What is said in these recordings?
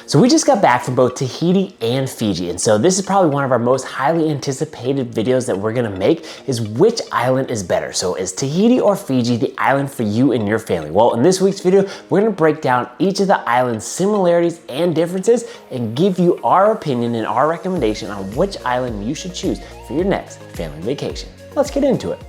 So we just got back from both Tahiti and Fiji, and so this is probably one of our most highly anticipated videos that we're gonna make is which island is better. So is Tahiti or Fiji the island for you and your family? Well, in this week's video, we're gonna break down each of the island's similarities and differences and give you our opinion and our recommendation on which island you should choose for your next family vacation. Let's get into it.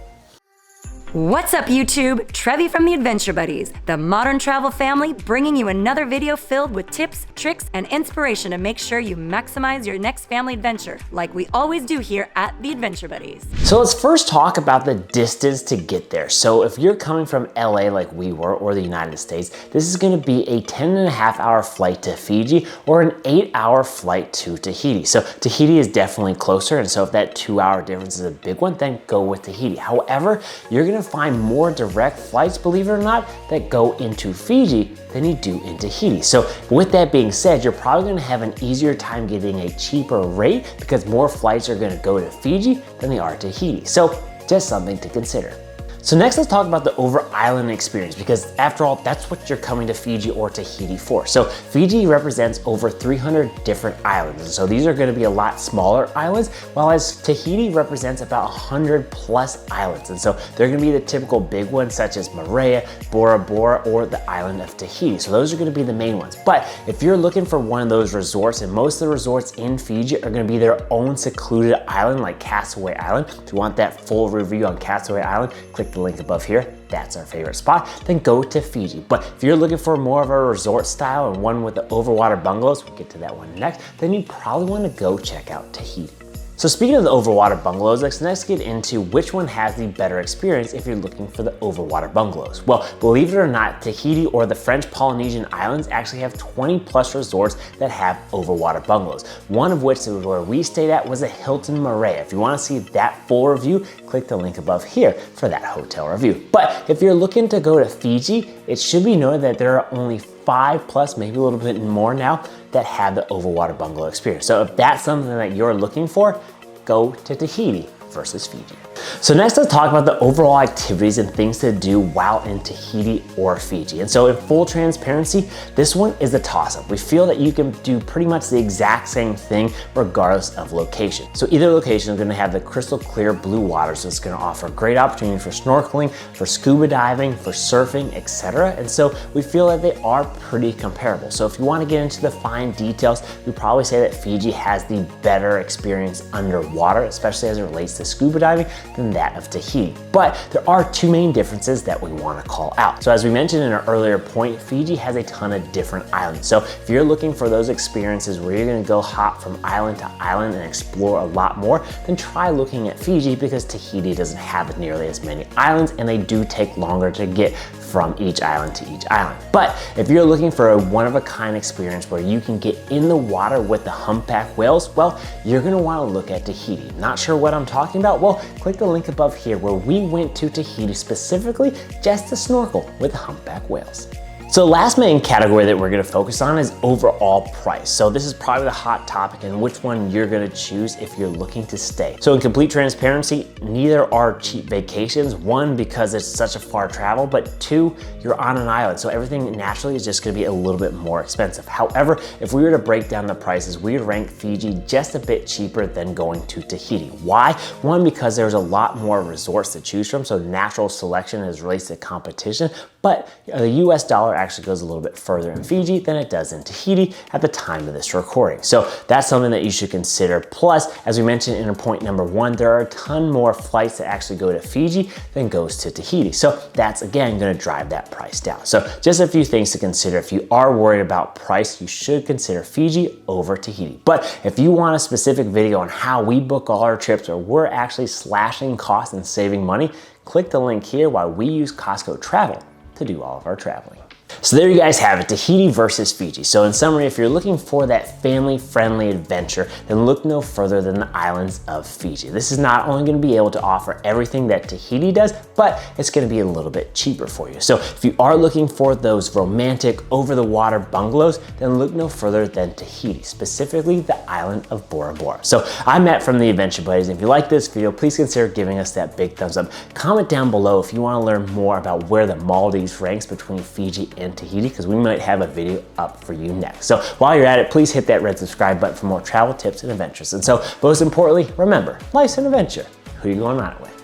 What's up YouTube? Trevi from the Adventure Buddies, the modern travel family, bringing you another video filled with tips, tricks, and inspiration to make sure you maximize your next family adventure, like we always do here at the Adventure Buddies. So let's first talk about the distance to get there. So if you're coming from LA like we were, or the United States, this is gonna be a 10.5-hour flight to Fiji or an 8-hour flight to Tahiti. So Tahiti is definitely closer, and so if that 2-hour difference is a big one, then go with Tahiti. However, you're gonna find more direct flights, believe it or not, that go into Fiji than you do in Tahiti. So with that being said, you're probably gonna have an easier time getting a cheaper rate because more flights are gonna go to Fiji than they are Tahiti. So just something to consider. So next, let's talk about the over-island experience, because after all, that's what you're coming to Fiji or Tahiti for. So Fiji represents over 300 different islands, and so these are gonna be a lot smaller islands, while as Tahiti represents about 100 plus islands. And so they're gonna be the typical big ones such as Moorea, Bora Bora, or the island of Tahiti. So those are gonna be the main ones. But if you're looking for one of those resorts, and most of the resorts in Fiji are gonna be their own secluded island like Castaway Island. If you want that full review on Castaway Island, click the link above here. That's our favorite spot. Then go to Fiji. But if you're looking for more of a resort style and one with the overwater bungalows, we'll get to that one next, then you probably want to go check out Tahiti. So speaking of the overwater bungalows, let's next get into which one has the better experience if you're looking for the overwater bungalows. Well, believe it or not, Tahiti or the French Polynesian Islands actually have 20 plus resorts that have overwater bungalows. One of which is where we stayed at was a Hilton Moorea. If you want to see that full review, click the link above here for that hotel review. But if you're looking to go to Fiji, it should be noted that there are only 5 plus, maybe a little bit more now, that have the overwater bungalow experience. So if that's something that you're looking for, go to Tahiti versus Fiji. So next, let's talk about the overall activities and things to do while in Tahiti or Fiji. And so in full transparency, this one is a toss-up. We feel that you can do pretty much the exact same thing regardless of location. So either location is gonna have the crystal clear blue water, so it's gonna offer great opportunity for snorkeling, for scuba diving, for surfing, etc. And so we feel that they are pretty comparable. So if you wanna get into the fine details, we probably say that Fiji has the better experience underwater, especially as it relates to scuba diving, than that of Tahiti. But there are two main differences that we want to call out. So as we mentioned in our earlier point, Fiji has a ton of different islands. So if you're looking for those experiences where you're going to go hop from island to island and explore a lot more, then try looking at Fiji, because Tahiti doesn't have nearly as many islands and they do take longer to get from each island to each island. But if you're looking for a one-of-a-kind experience where you can get in the water with the humpback whales, well, you're gonna wanna look at Tahiti. Not sure what I'm talking about? Well, click the link above here where we went to Tahiti specifically just to snorkel with the humpback whales. So the last main category that we're gonna focus on is overall price. So this is probably the hot topic and which one you're gonna choose if you're looking to stay. So in complete transparency, neither are cheap vacations. One, because it's such a far travel, but two, you're on an island. So everything naturally is just gonna be a little bit more expensive. However, if we were to break down the prices, we would rank Fiji just a bit cheaper than going to Tahiti. Why? One, because there's a lot more resorts to choose from. So natural selection as relates to competition, but the US dollar actually goes a little bit further in Fiji than it does in Tahiti at the time of this recording. So that's something that you should consider. Plus, as we mentioned in point number one, there are a ton more flights that actually go to Fiji than goes to Tahiti. So that's again gonna drive that price down. So just a few things to consider. If you are worried about price, you should consider Fiji over Tahiti. But if you want a specific video on how we book all our trips or we're actually slashing costs and saving money, click the link here while we use Costco Travel to do all of our traveling. So there you guys have it, Tahiti versus Fiji. So in summary, if you're looking for that family-friendly adventure, then look no further than the islands of Fiji. This is not only gonna be able to offer everything that Tahiti does, but it's gonna be a little bit cheaper for you. So if you are looking for those romantic over-the-water bungalows, then look no further than Tahiti, specifically the island of Bora Bora. So I'm Matt from the Adventure Buddies. If you like this video, please consider giving us that big thumbs up. Comment down below if you wanna learn more about where the Maldives ranks between Fiji in Tahiti, because we might have a video up for you next. So while you're at it, please hit that red subscribe button for more travel tips and adventures. And so most importantly, remember, life's an adventure. Who are you going on it with?